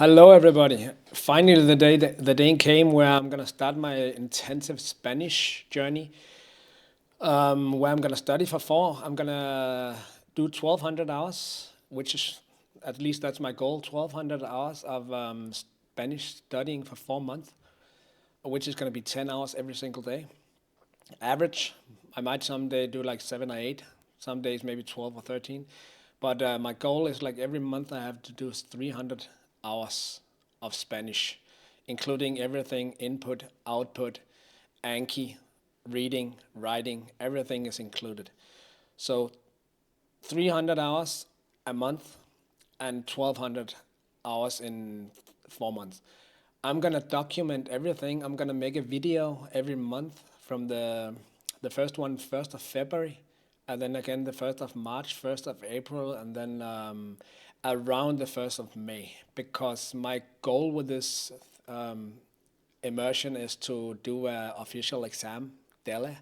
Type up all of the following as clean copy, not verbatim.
Hello, everybody. Finally, the day came where I'm gonna start my intensive Spanish journey. Where I'm gonna study for four. I'm gonna do 1,200 hours, which is at least that's my goal. 1,200 hours of Spanish studying for 4 months, which is gonna be 10 hours every single day. Average. I might someday do like 7 or 8. Some days maybe 12 or 13. But my goal is like every month I have to do 300 hours of Spanish, including everything input, output, Anki, reading, writing, everything is included. So 300 hours a month and 1,200 hours in 4 months. I'm gonna document everything. I'm gonna make a video every month from the first one, 1st of February, and then again the 1st of March, 1st of April, and then around the 1st of May. Because my goal with this um, immersion is to do an official exam, DELE,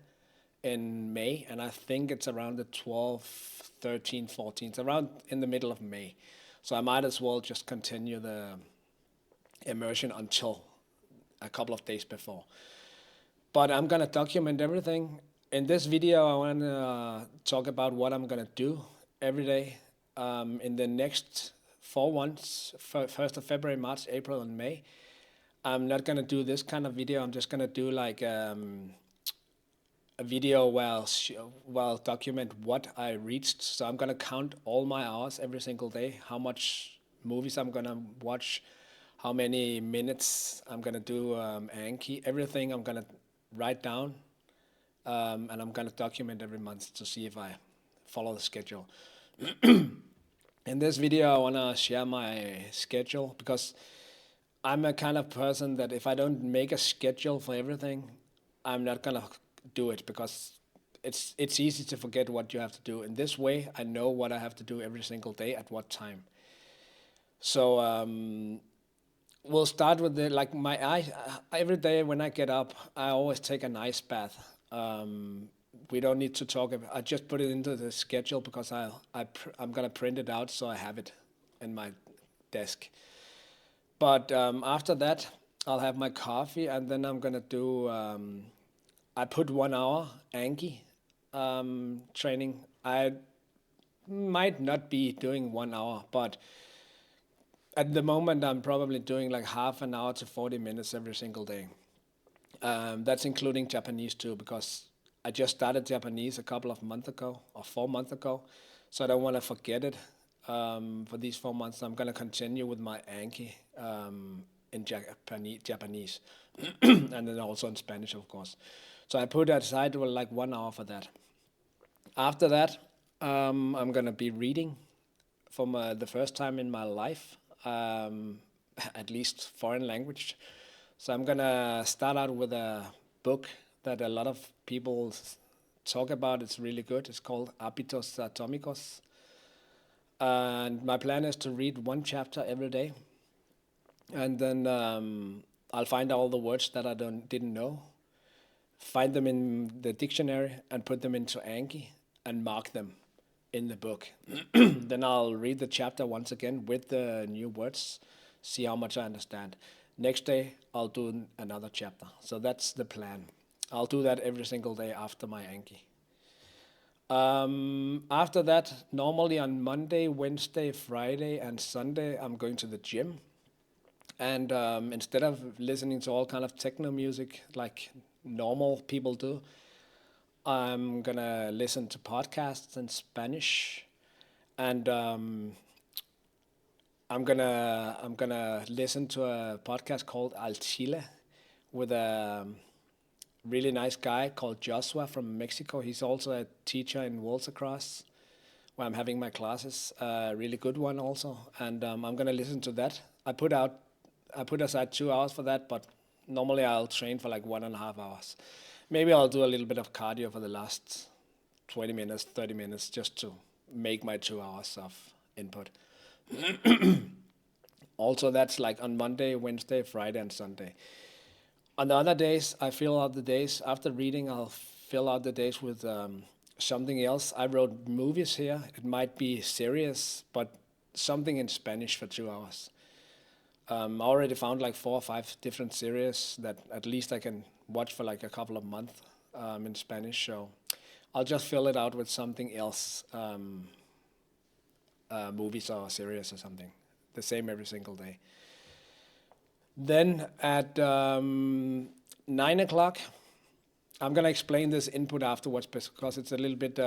in May, and I think it's around the 12th, 13th, 14th, around in the middle of May. So I might as well just continue the immersion until a couple of days before. But I'm gonna document everything. In this video, I want to talk about what I'm gonna do every day in the next 4 months, 1st of February, March, April, and May. I'm not gonna do this kind of video. I'm just gonna do like a video where I'll document what I reached. So I'm gonna count all my hours every single day, how much movies I'm gonna watch, how many minutes I'm gonna do Anki, everything I'm gonna write down, and I'm gonna document every month to see if I follow the schedule. In this video, I wanna share my schedule because I'm a kind of person that if I don't make a schedule for everything, I'm not gonna do it because it's easy to forget what you have to do. In this way, I know what I have to do every single day at what time. So we'll start with the like my eye. Every day when I get up, I always take an ice bath. We don't need to talk about. I just put it into the schedule because I'm gonna print it out so I have it in my desk. But after that, I'll have my coffee and then I'm gonna do. I put 1 hour Anki training. I might not be doing 1 hour, but at the moment I'm probably doing like half an hour to 40 minutes every single day. That's including Japanese too, because I just started Japanese a couple of months ago or 4 months ago, so I don't want to forget it. For these 4 months, I'm gonna continue with my Anki in Japanese, and then also in Spanish, of course. So I put aside like 1 hour for that. After that, I'm gonna be reading for the first time in my life, at least foreign language. So I'm gonna start out with a book that a lot of people talk about. It's really good. It's called Hábitos Atómicos. And my plan is to read one chapter every day, and then I'll find all the words that I didn't know, find them in the dictionary, and put them into Anki and mark them in the book. Then I'll read the chapter once again with the new words, see how much I understand. Next day, I'll do another chapter. So that's the plan. I'll do that every single day after my Anki. After that, normally on Monday, Wednesday, Friday, and Sunday, I'm going to the gym. And instead of listening to all kind of techno music like normal people do, I'm gonna listen to podcasts in Spanish, and I'm gonna listen to a podcast called Al Chile with a really nice guy called Joshua from Mexico. He's also a teacher in Worlds Across, where I'm having my classes. Really good one also, and I'm gonna listen to that. I put aside 2 hours for that, but normally I'll train for like 1.5 hours. Maybe I'll do a little bit of cardio for the last 20 minutes, 30 minutes, just to make my 2 hours of input. Also, that's like on Monday, Wednesday, Friday, and Sunday. On the other days, I fill out the days. After reading, I'll fill out the days with something else. I wrote movies here. It might be serious, but something in Spanish for 2 hours. I already found like 4 or 5 different series that at least I can watch for like a couple of months in Spanish. So I'll just fill it out with something else, movies or series or something. The same every single day. Then at 9 o'clock, I'm gonna explain this input afterwards because it's a little bit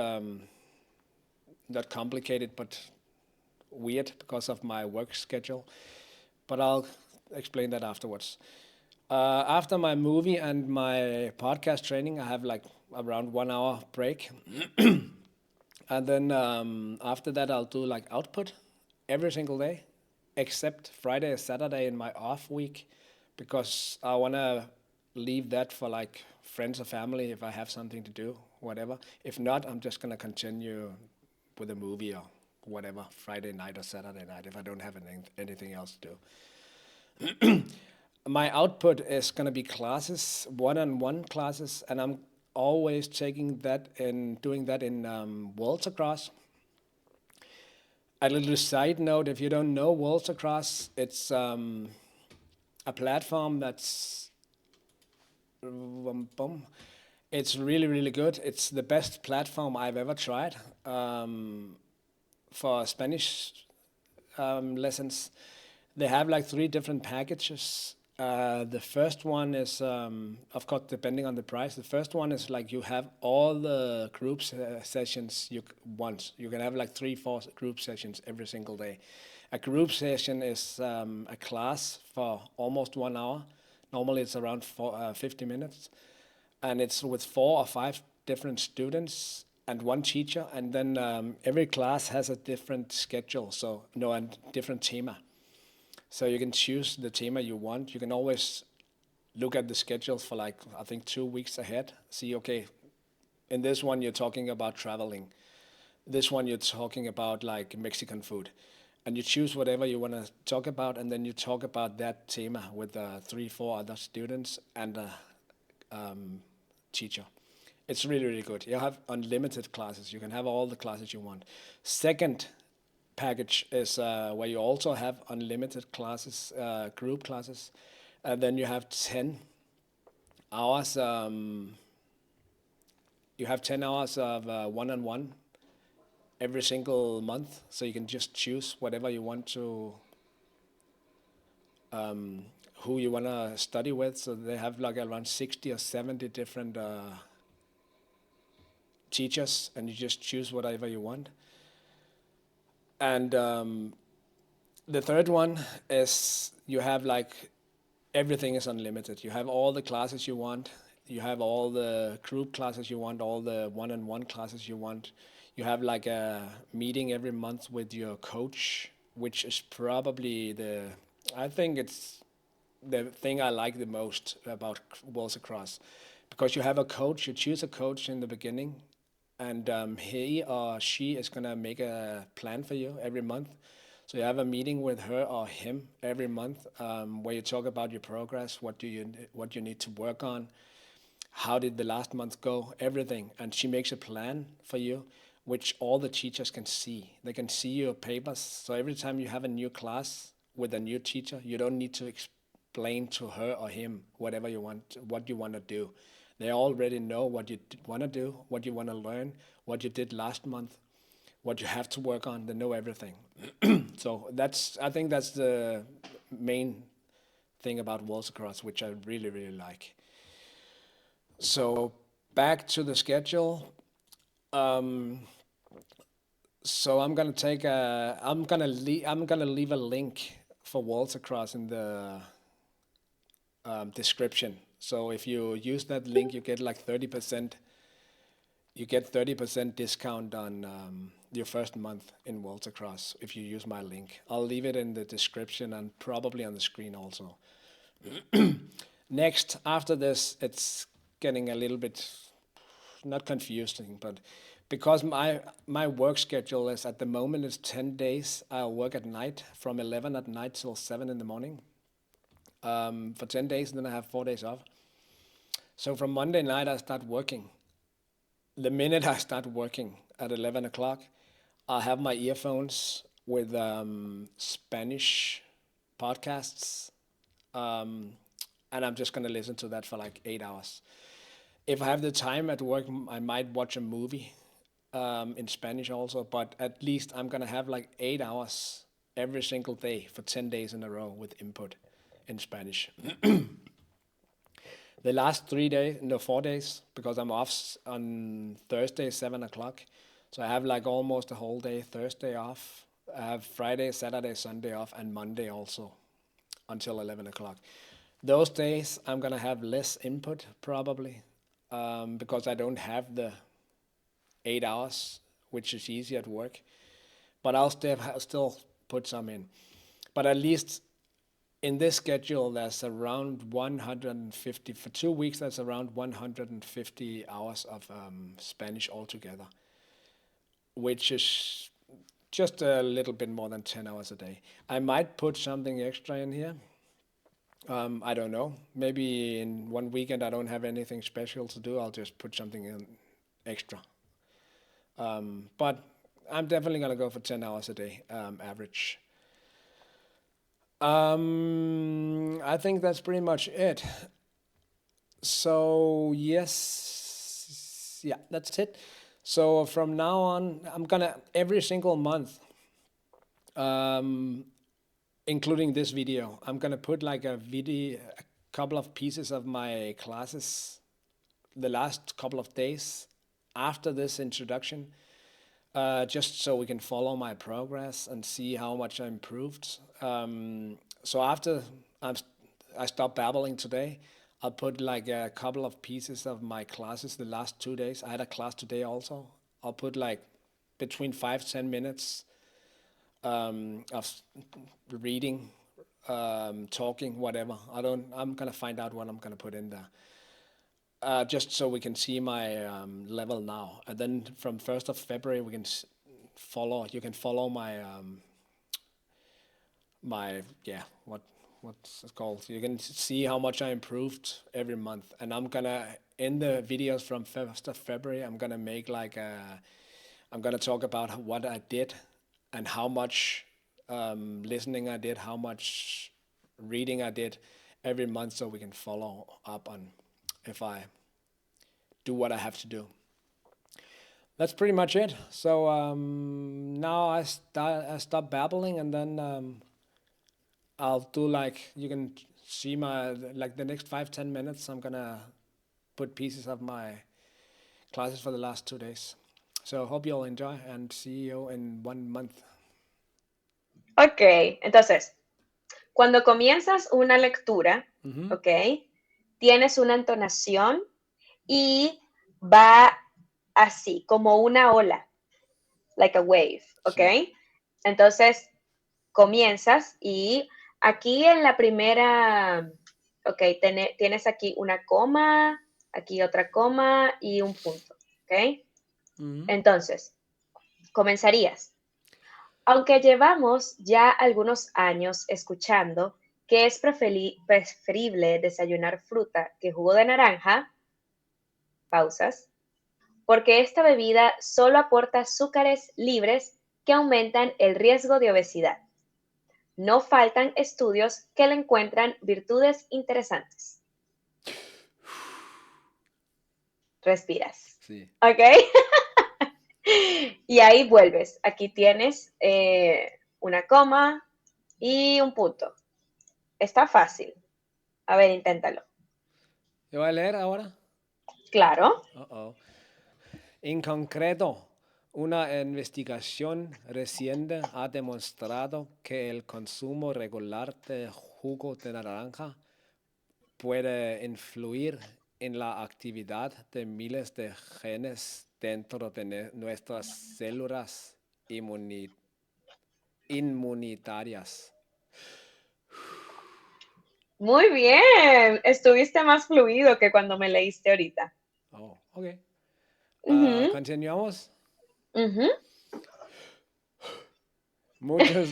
not complicated but weird because of my work schedule. But I'll explain that afterwards. After my movie and my podcast training, I have like around 1 hour break. And then after that, I'll do like output every single day, except Friday and Saturday in my off week, because I want to leave that for like friends or family if I have something to do, whatever. If not, I'm just going to continue with a movie or whatever, Friday night or Saturday night, if I don't have anything else to do. My output is going to be classes, one-on-one classes, and I'm always taking that and doing that in Worlds Across. A little side note, if you don't know Worlds Across, it's a platform that's it's really, really good. It's the best platform I've ever tried for Spanish lessons. They have like 3 different packages. The first one is, of course, depending on the price. The first one is like you have all the group sessions you want. You can have like 3, 4 group sessions every single day. A group session is a class for almost 1 hour. Normally it's around 50 minutes. And it's with 4 or 5 different students and one teacher. And then every class has a different schedule, a different theme. So you can choose the theme you want. You can always look at the schedules for like, I think 2 weeks ahead. See, okay, in this one you're talking about traveling. This one you're talking about like Mexican food. And you choose whatever you want to talk about, and then you talk about that theme with 3, 4 other students and a teacher. It's really, really good. You have unlimited classes. You can have all the classes you want. Second package is where you also have unlimited classes, group classes, and then you have 10 hours. You have 10 hours of one-on-one every single month, so you can just choose whatever you want to, who you want to study with. So they have like around 60 or 70 different teachers, and you just choose whatever you want. And the third one is you have like everything is unlimited. You have all the classes you want. You have all the group classes you want, all the one-on-one classes you want. You have like a meeting every month with your coach, which is probably I think it's the thing I like the most about Worlds Across. Because you have a coach, you choose a coach in the beginning, and he or she is gonna make a plan for you every month. So you have a meeting with her or him every month, where you talk about your progress, what you need to work on, how did the last month go, everything. And she makes a plan for you, which all the teachers can see. They can see your papers. So every time you have a new class with a new teacher, you don't need to explain to her or him what you want to do. They already know what you want to do, what you want to learn, what you did last month, what you have to work on. They know everything. So I think that's the main thing about Worlds Across, which I really, really like. So back to the schedule. So I'm gonna leave a link for Worlds Across in the description. So if you use that link, you get like 30%. You get 30% discount on your first month in Worlds Across if you use my link. I'll leave it in the description and probably on the screen also. Next, after this, it's getting a little bit not confusing, but because my work schedule is at the moment is 10 days. I'll work at night from 11 at night till 7 in the morning for 10 days, and then I have 4 days off. So from Monday night, I start working. The minute I start working at 11 o'clock, I have my earphones with Spanish podcasts, um, and I'm just gonna listen to that for like 8 hours. If I have the time at work, I might watch a movie in Spanish also, but at least I'm gonna have like 8 hours every single day for 10 days in a row with input in Spanish. The last 3 days, no, 4 days, because I'm off on Thursday, 7 o'clock. So I have like almost a whole day, Thursday off. I have Friday, Saturday, Sunday off, and Monday also until 11 o'clock. Those days, I'm gonna have less input probably because I don't have the 8 hours, which is easy at work. But I'll still put some in. But at least in this schedule, there's around 150, for 2 weeks, that's around 150 hours of Spanish altogether, which is just a little bit more than 10 hours a day. I might put something extra in here. I don't know. Maybe in one weekend I don't have anything special to do. I'll just put something in extra. But I'm definitely going to go for 10 hours a day, average. I think that's pretty much it. So, yes, yeah, that's it. So, from now on, I'm gonna, every single month, um, including this video, I'm gonna put like a couple of pieces of my classes the last couple of days after this introduction, just so we can follow my progress and see how much I improved. So after I'm, I stop babbling today, I'll put like a couple of pieces of my classes the last 2 days. I had a class today also. I'll put like between 5-10 minutes of reading, talking, whatever. I'm gonna find out what I'm gonna put in there. Just so we can see my level now. And then from 1st of February, we can follow, you can follow my, yeah, what's it called? You can see how much I improved every month. And I'm gonna, in the videos from 1st of February, I'm gonna make like I'm gonna talk about what I did and how much listening I did, how much reading I did every month, so we can follow up on if I do what I have to do. That's pretty much it. So now I stop babbling, and then I'll do like, you can see my, like the next 5-10 minutes, I'm gonna put pieces of my classes for the last 2 days. So hope you all enjoy, and see you in 1 month. Ok, entonces, cuando comienzas una lectura, ok, tienes una entonación y va así, como una ola, like a wave, ok. Sí. Entonces, comienzas y aquí en la primera, ok, tienes aquí una coma, aquí otra coma y un punto, ok. Entonces, comenzarías. Aunque llevamos ya algunos años escuchando que es preferible desayunar fruta que jugo de naranja, pausas, porque esta bebida solo aporta azúcares libres que aumentan el riesgo de obesidad. No faltan estudios que le encuentran virtudes interesantes. Respiras. Sí. ¿Ok? Y ahí vuelves. Aquí tienes una coma y un punto. Está fácil. A ver, inténtalo. ¿Yo voy a leer ahora? Claro. Uh-oh. En concreto, una investigación reciente ha demostrado que el consumo regular de jugo de naranja puede influir en la actividad de miles de genes dentro de nuestras células inmunitarias. Muy bien. Estuviste más fluido que cuando me leíste ahorita. Oh, ok. Ujú, Continuamos. ujú. Muchos,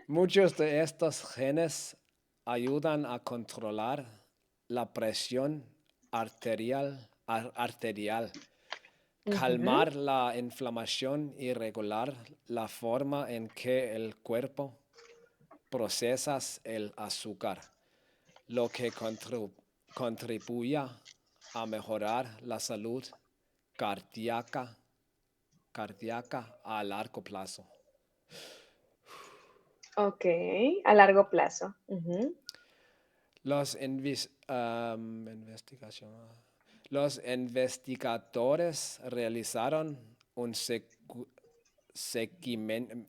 muchos de estos genes ayudan a controlar la presión arterial, Ujú. calmar la inflamación y regular la forma en que el cuerpo procesas el azúcar, lo que contribuye a mejorar la salud cardíaca, cardíaca a largo plazo. Ok, a largo plazo. Ujú. Los, los investigadores realizaron un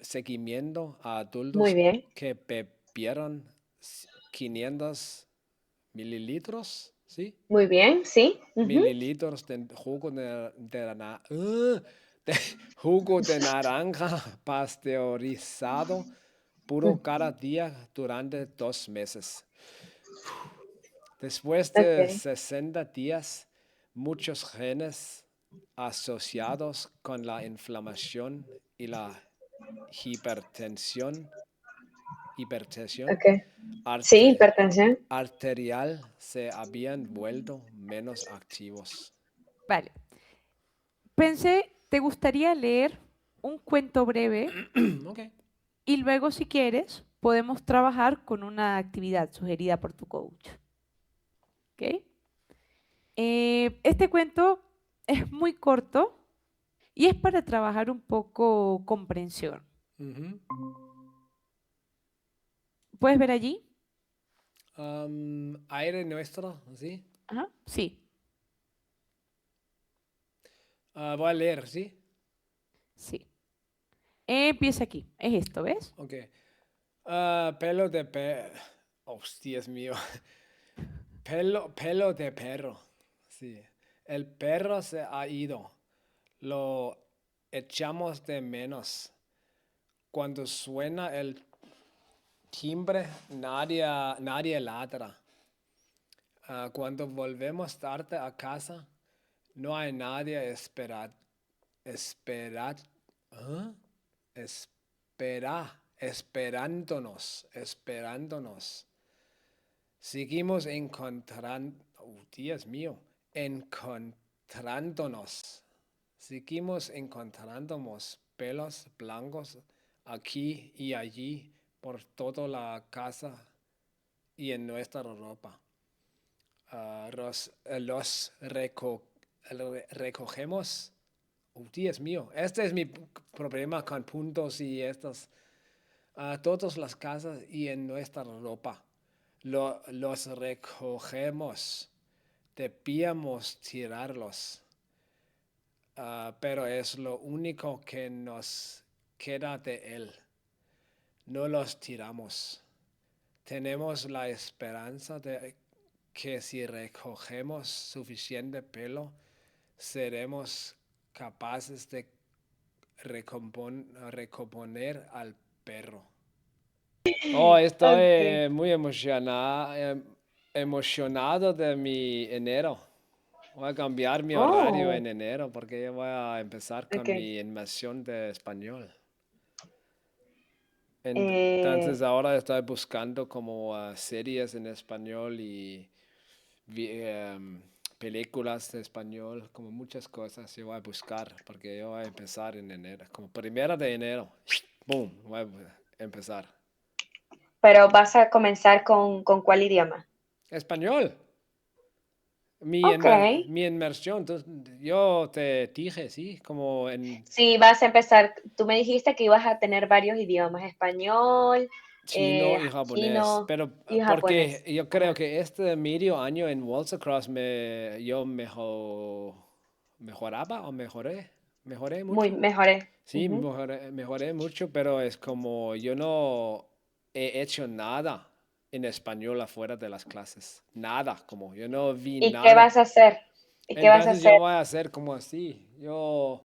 seguimiento a Muy adultos bien, que bebieron 500 mililitros, ¿sí? muy bien, sí. Ujú. Mililitros de jugo de jugo de naranja pasteurizado puro cada día durante 2 meses. Después de Ok, 60 días, muchos genes asociados con la inflamación y la hipertensión, hipertensión ok. Sí, arte- hipertensión. arterial se habían vuelto menos activos. Vale. Pensé, ¿te gustaría leer un cuento breve? Ok. Y luego, si quieres, podemos trabajar con una actividad sugerida por tu coach. ¿Ok? Este cuento es muy corto y es para trabajar un poco comprensión. Ujú. ¿Puedes ver allí? Aire nuestro, ¿sí? Ajá, sí, Voy a leer, ¿sí? sí. Empieza aquí. Es esto, ¿ves? Ok. Pelo de perro. Oh, Dios mío. Pelo de perro. Sí. El perro se ha ido. Lo echamos de menos. Cuando suena el timbre, nadie ladra. Cuando volvemos tarde a casa, no hay nadie esperar, ¿ah? Esperándonos. Seguimos encontrando, oh, Dios mío, encontrándonos. Seguimos encontrándonos pelos blancos aquí y allí por toda la casa y en nuestra ropa. Los recogemos. Oh, Dios mío, este es mi problema con puntos y estas. Todas las casas y en nuestra ropa. Los recogemos. Debíamos tirarlos. Pero es lo único que nos queda de él. No los tiramos. Tenemos la esperanza de que si recogemos suficiente pelo, seremos capaces de recomponer al perro. Oh, Ok. estoy muy emocionado de mi enero. Voy a cambiar mi horario Oh, en enero porque yo voy a empezar con ok. mi inmersión de español. Eh, Entonces ahora estoy buscando como series en español y películas de español, como muchas cosas yo voy a buscar porque yo voy a empezar en enero, como 1 de enero. ¡Boom! Voy a empezar. pero vas a comenzar con ¿cuál idioma? Español. Ok. Mi inmersión, yo te dije, sí, como en Sí, vas a empezar, tú me dijiste que ibas a tener varios idiomas, español, chino y japonés, chino pero y porque japonés. yo creo Ajá. que este medio año en Walls Across yo mejoré Muy mucho. mejoré. Sí, Ujú. mejoré mucho, pero es como yo no he hecho nada en español afuera de las clases, nada, como yo no vi ¿Y qué nada. vas a hacer? ¿Y qué vas a Entonces hacer? yo voy a hacer como así, yo